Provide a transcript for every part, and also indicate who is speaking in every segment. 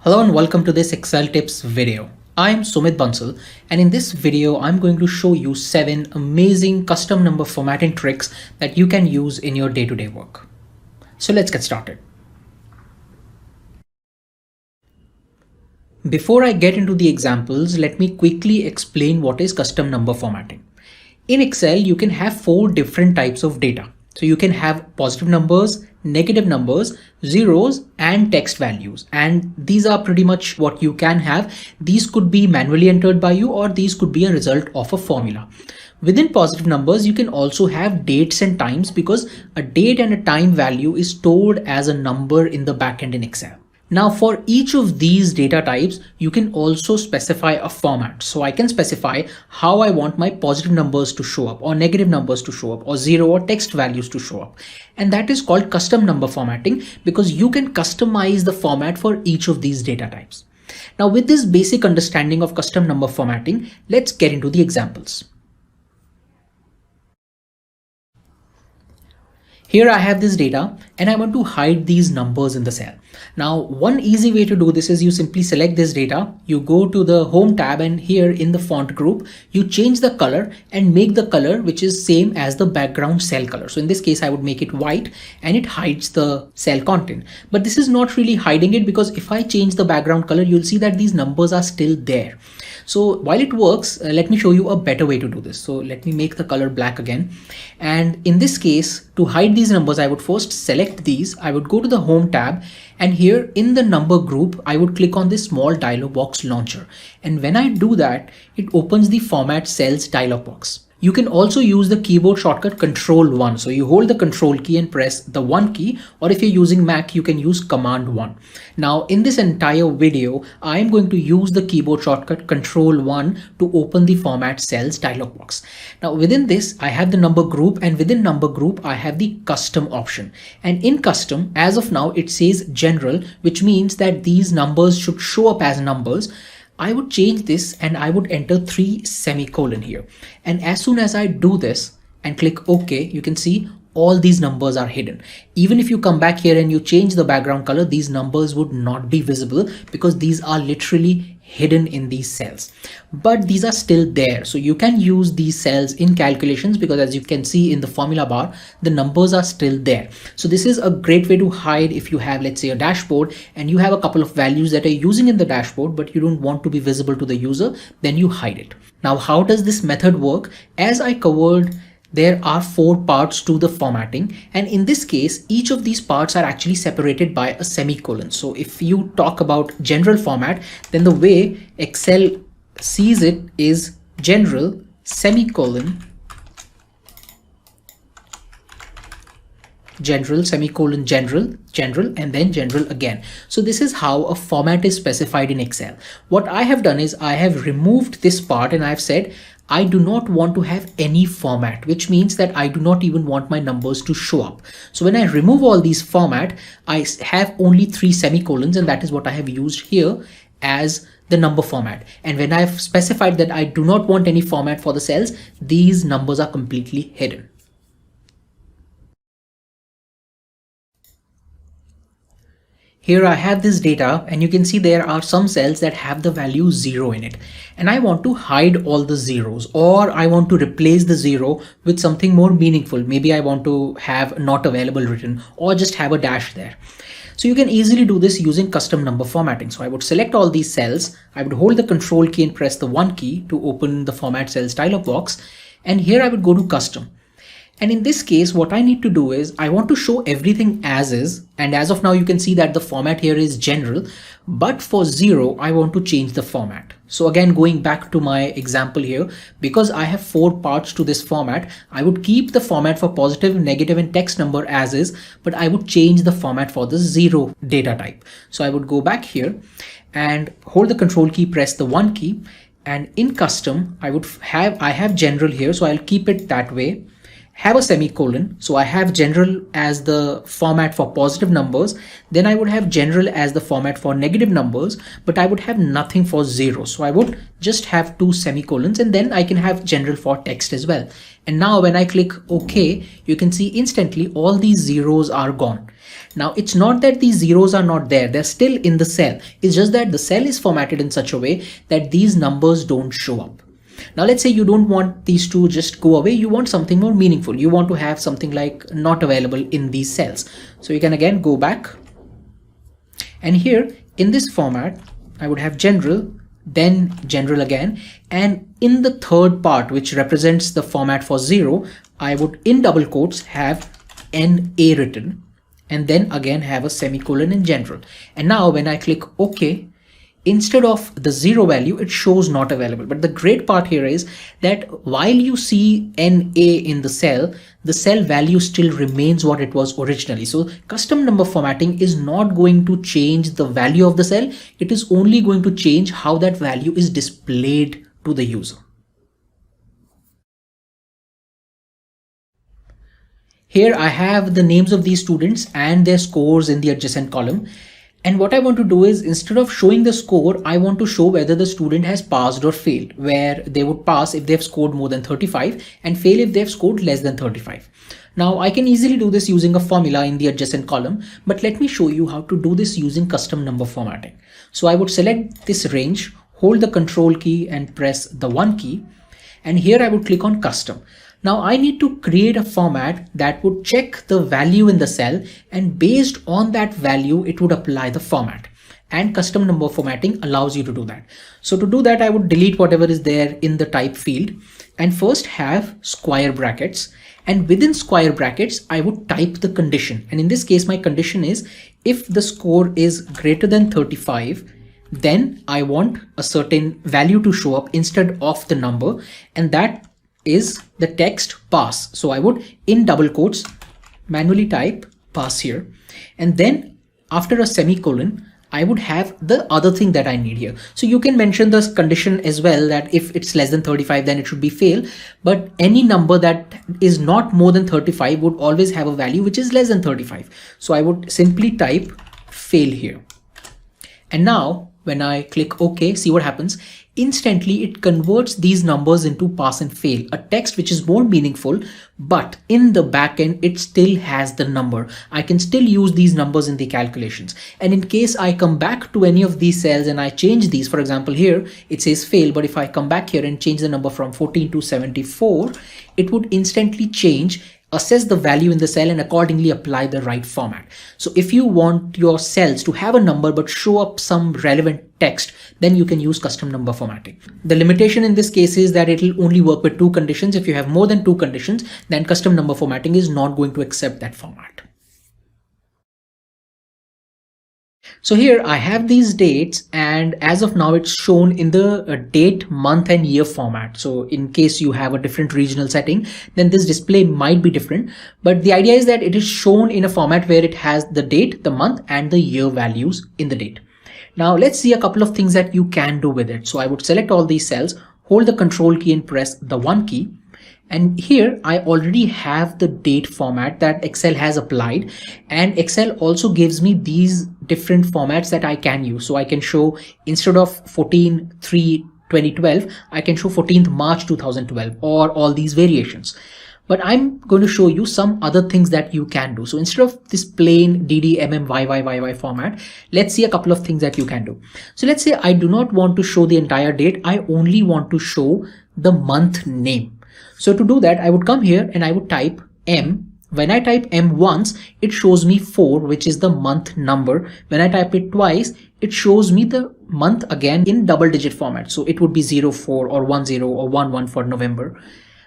Speaker 1: Hello and welcome to this Excel tips video. I'm Sumit Bansal, and in this video I'm going to show you 7 amazing custom number formatting tricks that you can use in your day-to-day work. So let's get started. Before I get into the examples, let me quickly explain what is custom number formatting. In Excel, you can have 4 different types of data. So you can have positive numbers, negative numbers, zeros, and text values. And these are pretty much what you can have. These could be manually entered by you, or these could be a result of a formula. Within positive numbers, you can also have dates and times, because a date and a time value is stored as a number in the backend in Excel. Now for each of these data types, you can also specify a format. So I can specify how I want my positive numbers to show up, or negative numbers to show up, or zero or text values to show up. And that is called custom number formatting, because you can customize the format for each of these data types. Now with this basic understanding of custom number formatting, let's get into the examples. Here I have this data and I want to hide these numbers in the cell. Now, one easy way to do this is you simply select this data, you go to the home tab, and here in the font group, you change the color and make the color which is same as the background cell color. So in this case, I would make it white and it hides the cell content. But this is not really hiding it, because if I change the background color, you'll see that these numbers are still there. So while it works, let me show you a better way to do this. So let me make the color black again. And in this case, to hide these numbers, I would first select these. I would go to the home tab, and here in the number group, I would click on this small dialog box launcher. And when I do that, it opens the format cells dialog box. You can also use the keyboard shortcut Control-1. So you hold the Control key and press the 1 key, or if you're using Mac, you can use Command-1. Now in this entire video, I'm going to use the keyboard shortcut Control-1 to open the format cells dialog box. Now within this, I have the number group, and within number group, I have the custom option. And in custom, as of now, it says general, which means that these numbers should show up as numbers. I would change this and I would enter 3 semicolon here. And as soon as I do this and click OK, you can see all these numbers are hidden. Even if you come back here and you change the background color, these numbers would not be visible, because these are literally hidden in these cells. But these are still there. So you can use these cells in calculations, because as you can see in the formula bar, the numbers are still there. So this is a great way to hide if you have, let's say, a dashboard and you have a couple of values that are using in the dashboard, but you don't want to be visible to the user, then you hide it. Now, how does this method work? As I covered, there are 4 parts to the formatting, and in this case, each of these parts are actually separated by a semicolon. So if you talk about general format, then the way Excel sees it is general semicolon general semicolon general, and then general again. So this is how a format is specified in Excel. What I have done is I have removed this part and I've said I do not want to have any format, which means that I do not even want my numbers to show up. So when I remove all these format, I have only 3 semicolons, and that is what I have used here as the number format. And when I've specified that I do not want any format for the cells, these numbers are completely hidden. Here I have this data, and you can see there are some cells that have the value 0 in it. And I want to hide all the zeros, or I want to replace the 0 with something more meaningful. Maybe I want to have not available written, or just have a dash there. So you can easily do this using custom number formatting. So I would select all these cells. I would hold the Control key and press the 1 key to open the format cells dialog box. And here I would go to custom. And in this case, what I need to do is I want to show everything as is. And as of now, you can see that the format here is general, but for 0, I want to change the format. So again, going back to my example here, because I have 4 parts to this format, I would keep the format for positive, negative, and text number as is, but I would change the format for the 0 data type. So I would go back here and hold the Control key, press the 1 key, and in custom, I have general here. So I'll keep it that way. Have a semicolon. So I have general as the format for positive numbers. Then I would have general as the format for negative numbers, but I would have nothing for 0. So I would just have 2 semicolons, and then I can have general for text as well. And now when I click OK, you can see instantly all these zeros are gone. Now it's not that these zeros are not there, they're still in the cell. It's just that the cell is formatted in such a way that these numbers don't show up. Now let's say you don't want these to just go away, you want something more meaningful. You want to have something like not available in these cells. So you can again go back, and here in this format, I would have general, then general again, and in the third part, which represents the format for 0, I would in double quotes have NA written, and then again have a semicolon in general. And now when I click OK, instead of the 0 value, it shows not available. But the great part here is that while you see NA in the cell value still remains what it was originally. So custom number formatting is not going to change the value of the cell. It is only going to change how that value is displayed to the user. Here I have the names of these students and their scores in the adjacent column. And what I want to do is, instead of showing the score, I want to show whether the student has passed or failed, where they would pass if they've scored more than 35 and fail if they've scored less than 35. Now I can easily do this using a formula in the adjacent column, but let me show you how to do this using custom number formatting. So I would select this range, hold the control key and press the 1 key. And here I would click on custom. Now I need to create a format that would check the value in the cell, and based on that value, it would apply the format. And custom number formatting allows you to do that. So to do that, I would delete whatever is there in the type field and first have square brackets. And within square brackets, I would type the condition. And in this case, my condition is if the score is greater than 35, then I want a certain value to show up instead of the number, and that is the text pass. So I would in double quotes manually type pass here, and then after a semicolon I would have the other thing that I need here. So you can mention this condition as well, that if it's less than 35 then it should be fail, but any number that is not more than 35 would always have a value which is less than 35. So I would simply type fail here. And now when I click OK, see what happens. Instantly it converts these numbers into pass and fail, a text which is more meaningful, but in the backend it still has the number. I can still use these numbers in the calculations. And in case I come back to any of these cells and I change these, for example here it says fail, but if I come back here and change the number from 14 to 74, it would instantly change, assess the value in the cell and accordingly apply the right format. So if you want your cells to have a number but show up some relevant text, then you can use custom number formatting. The limitation in this case is that it will only work with 2 conditions. If you have more than 2 conditions, then custom number formatting is not going to accept that format. So here I have these dates, and as of now it's shown in the date, month and year format. So in case you have a different regional setting, then this display might be different, but the idea is that it is shown in a format where it has the date, the month and the year values in the date. Now let's see a couple of things that you can do with it. So I would select all these cells, hold the control key and press the 1 key. And here I already have the date format that Excel has applied, and Excel also gives me these different formats that I can use. So I can show, instead of 14/3/2012, I can show 14th March 2012 or all these variations. But I'm going to show you some other things that you can do. So instead of this plain DDMMYYYY format, let's see a couple of things that you can do. So let's say I do not want to show the entire date. I only want to show the month name. So to do that, I would come here and I would type M. When I type M once, it shows me 4, which is the month number. When I type it twice, it shows me the month again in double digit format. So it would be 04 or 10 or 11 for November.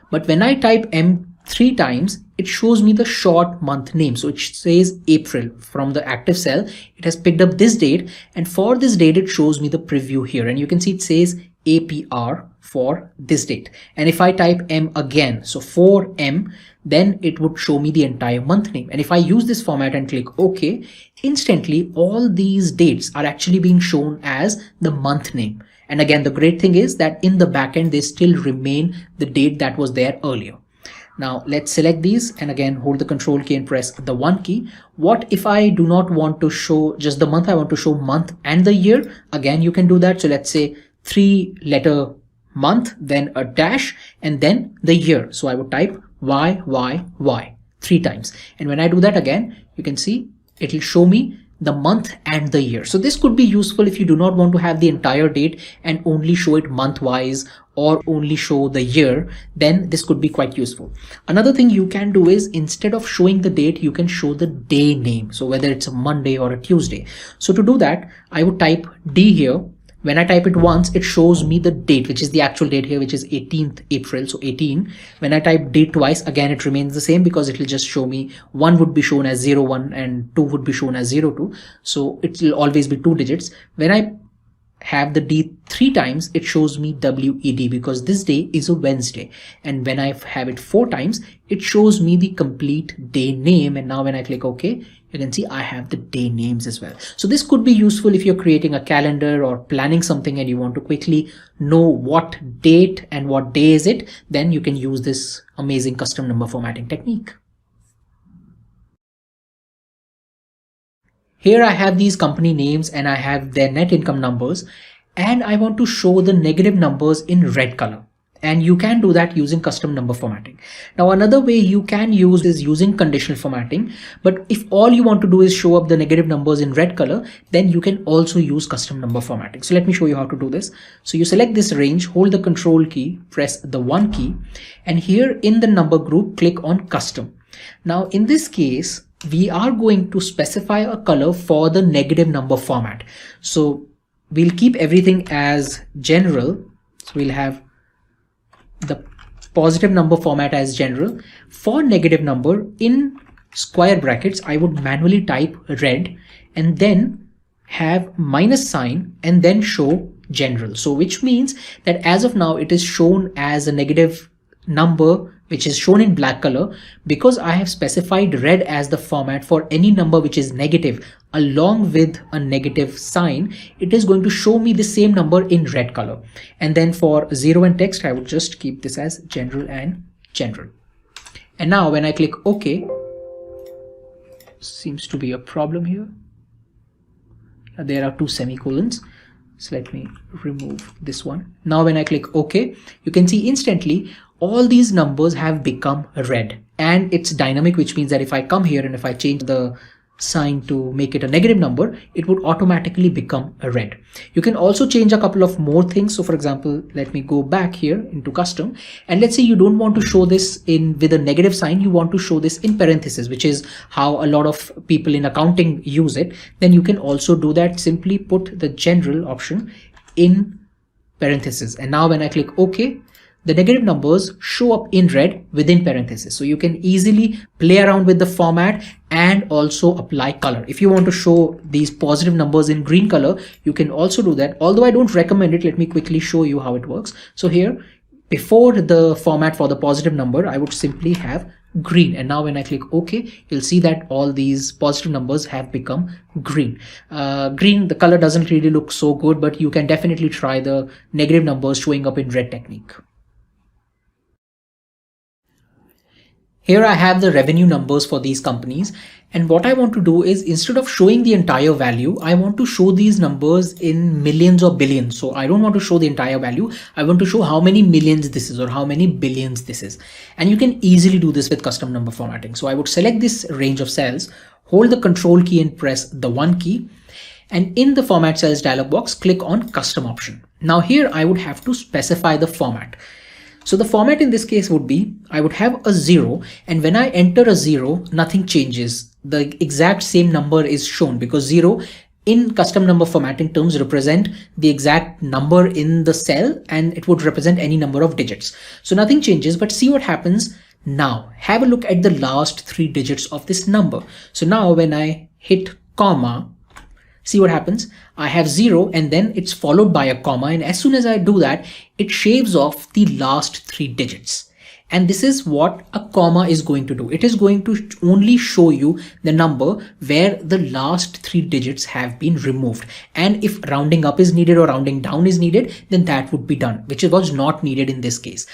Speaker 1: But when I type M 3 times, it shows me the short month name. So it says April from the active cell. It has picked up this date, and for this date, it shows me the preview here. And you can see it says APR for this date. And if I type M again, so 4M, then it would show me the entire month name. And if I use this format and click OK, instantly all these dates are actually being shown as the month name. And again, the great thing is that in the backend, they still remain the date that was there earlier. Now let's select these and again hold the control key and press the 1 key. What if I do not want to show just the month, I want to show month and the year? Again, you can do that. So let's say 3-letter month, then a dash, and then the year. So I would type YYY 3 times. And when I do that again, you can see it'll show me the month and the year. So this could be useful if you do not want to have the entire date and only show it month wise or only show the year, then this could be quite useful. Another thing you can do is, instead of showing the date, you can show the day name. So whether it's a Monday or a Tuesday. So to do that, I would type D here. When I type it once, it shows me the date, which is the actual date here, which is 18th April, so 18. When I type date twice, again, it remains the same because it will just show me one would be shown as 01 and two would be shown as 02. So it will always be 2 digits. When I have the D 3 times, it shows me WED because this day is a Wednesday. And when I have it 4 times, it shows me the complete day name. And now when I click OK, you can see I have the day names as well. So this could be useful if you're creating a calendar or planning something and you want to quickly know what date and what day is it, then you can use this amazing custom number formatting technique. Here I have these company names and I have their net income numbers, and I want to show the negative numbers in red color. And you can do that using custom number formatting. Now, another way you can use is using conditional formatting. But if all you want to do is show up the negative numbers in red color, then you can also use custom number formatting. So let me show you how to do this. So you select this range, hold the control key, press the 1 key, and here in the number group, click on custom. Now, in this case, we are going to specify a color for the negative number format. So we'll keep everything as general. So we'll have the positive number format as general. For negative number, in square brackets, I would manually type red and then have minus sign and then show general. So which means that as of now, it is shown as a negative number which is shown in black color because I have specified red as the format for any number which is negative along with a negative sign. It is going to show me the same number in red color. And then for 0 and text, I would just keep this as general and general. And now when I click OK, seems to be a problem here. There are 2 semicolons. So let me remove this one. Now when I click OK, you can see instantly all these numbers have become red, and it's dynamic, which means that if I come here and if I change the sign to make it a negative number, it would automatically become a red. You can also change a couple of more things. So for example, let me go back here into custom, and let's say you don't want to show this in with a negative sign, you want to show this in parentheses, which is how a lot of people in accounting use it. Then you can also do that. Simply put the general option in parentheses. And now when I click OK, the negative numbers show up in red within parentheses. So you can easily play around with the format and also apply color. If you want to show these positive numbers in green color, you can also do that. Although I don't recommend it, let me quickly show you how it works. So here, before the format for the positive number, I would simply have green. And now when I click OK, you'll see that all these positive numbers have become green. Green, the color doesn't really look so good, but you can definitely try the negative numbers showing up in red technique. Here I have the revenue numbers for these companies, and what I want to do is, instead of showing the entire value, I want to show these numbers in millions or billions. So I don't want to show the entire value. I want to show how many millions this is or how many billions this is. And you can easily do this with custom number formatting. So I would select this range of cells, hold the control key and press the 1 key. And in the format cells dialog box, click on custom option. Now here I would have to specify the format. So the format in this case would be, I would have a 0, and when I enter a 0, nothing changes. The exact same number is shown because 0 in custom number formatting terms represent the exact number in the cell, and it would represent any number of digits. So nothing changes, but see what happens now. Have a look at the last 3 digits of this number. So now when I hit comma, see what happens? I have 0 and then it's followed by a comma, and as soon as I do that, it shaves off the last 3 digits. And this is what a comma is going to do. It is going to only show you the number where the last 3 digits have been removed. And if rounding up is needed or rounding down is needed, then that would be done, which was not needed in this case.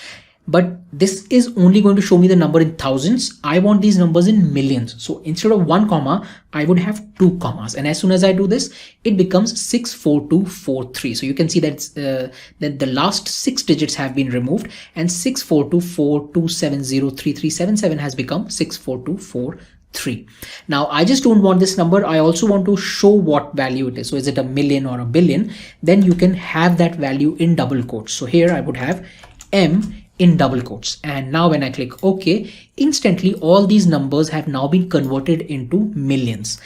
Speaker 1: But this is only going to show me the number in thousands. I want these numbers in millions. So instead of 1 comma, I would have 2 commas. And as soon as I do this, it becomes 64243. So you can see that the last 6 digits have been removed, and 64242703377 has become 64243. 3. Now I just don't want this number. I also want to show what value it is. So is it a million or a billion? Then you can have that value in double quotes. So here I would have M in double quotes. And now when I click OK, instantly all these numbers have now been converted into millions.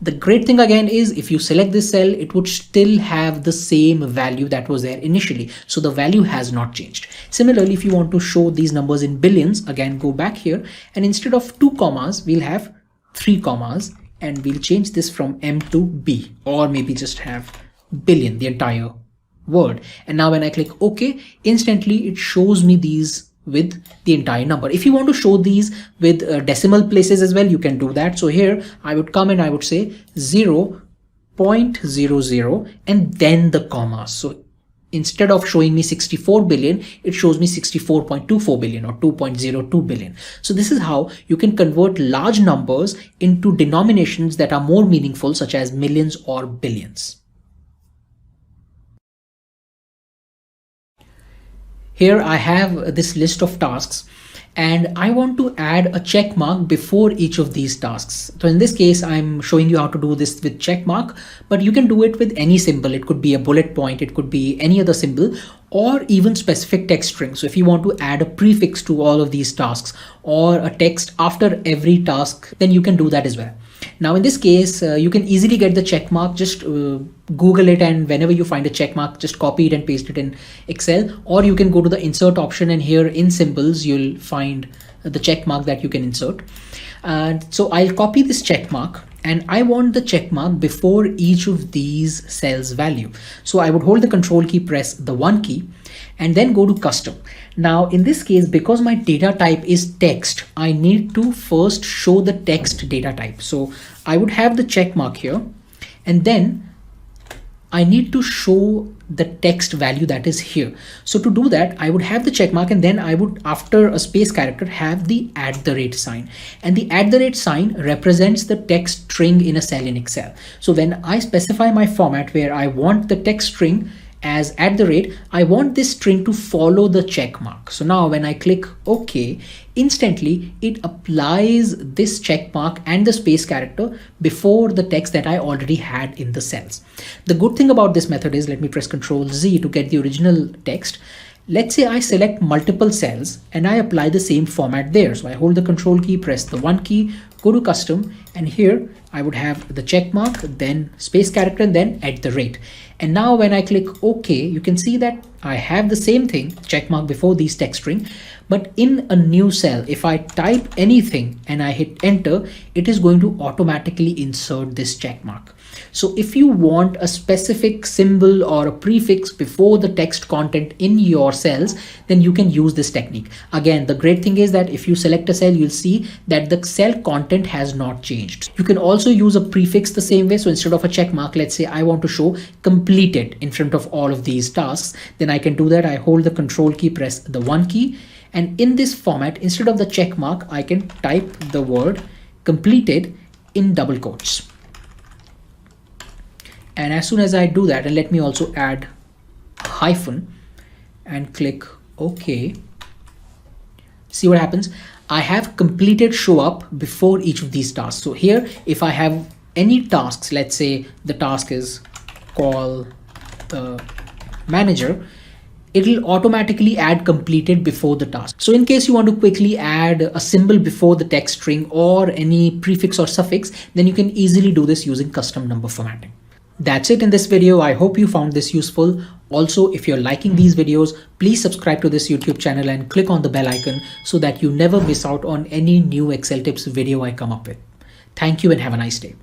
Speaker 1: The great thing again is if you select this cell, it would still have the same value that was there initially. So the value has not changed. Similarly, if you want to show these numbers in billions, again, go back here and instead of 2 commas, we'll have 3 commas and we'll change this from M to B, or maybe just have billion, the entire word. And now when I click OK, instantly it shows me these with the entire number. If you want to show these with decimal places as well, you can do that. So here I would come and I would say 0.00 and then the comma. So instead of showing me 64 billion, it shows me 64.24 billion or 2.02 billion. So this is how you can convert large numbers into denominations that are more meaningful, such as millions or billions. Here I have this list of tasks and I want to add a check mark before each of these tasks. So in this case, I'm showing you how to do this with check mark, but you can do it with any symbol. It could be a bullet point, it could be any other symbol, or even specific text string. So if you want to add a prefix to all of these tasks or a text after every task, then you can do that as well. Now in this case, you can easily get the check mark. Just Google it, and whenever you find a check mark, just copy it and paste it in Excel, or you can go to the insert option and here in symbols, you'll find the check mark that you can insert. So I'll copy this check mark and I want the check mark before each of these cells value. So I would hold the control key, press the 1 key and then go to custom. Now in this case, because my data type is text, I need to first show the text data type. So I would have the check mark here and then I need to show the text value that is here. So to do that, I would have the check mark and then I would, after a space character, have the @ sign. And the @ sign represents the text string in a cell in Excel. So when I specify my format where I want the text string as @, I want this string to follow the check mark. So now when I click OK, instantly it applies this check mark and the space character before the text that I already had in the cells. The good thing about this method is, let me press Ctrl Z to get the original text. Let's say I select multiple cells and I apply the same format there. So I hold the control key, press the 1 key, go to custom, and here I would have the check mark, then space character, and then @. And now when I click OK, you can see that I have the same thing, check mark before these text string, but in a new cell, if I type anything and I hit enter, it is going to automatically insert this check mark. So if you want a specific symbol or a prefix before the text content in your cells, then you can use this technique. Again, the great thing is that if you select a cell, you'll see that the cell content has not changed. You can also use a prefix the same way. So instead of a check mark, let's say I want to show completed in front of all of these tasks, then I can do that. I hold the control key, press the 1 key, and in this format, instead of the check mark, I can type the word completed in double quotes. And as soon as I do that, and let me also add a hyphen and click OK, see what happens. I have completed show up before each of these tasks. So here, if I have any tasks, let's say the task is call the manager, it'll automatically add completed before the task. So in case you want to quickly add a symbol before the text string or any prefix or suffix, then you can easily do this using custom number formatting. That's it in this video. I hope you found this useful. Also, if you're liking these videos, please subscribe to this YouTube channel and click on the bell icon so that you never miss out on any new Excel tips video I come up with. Thank you and have a nice day.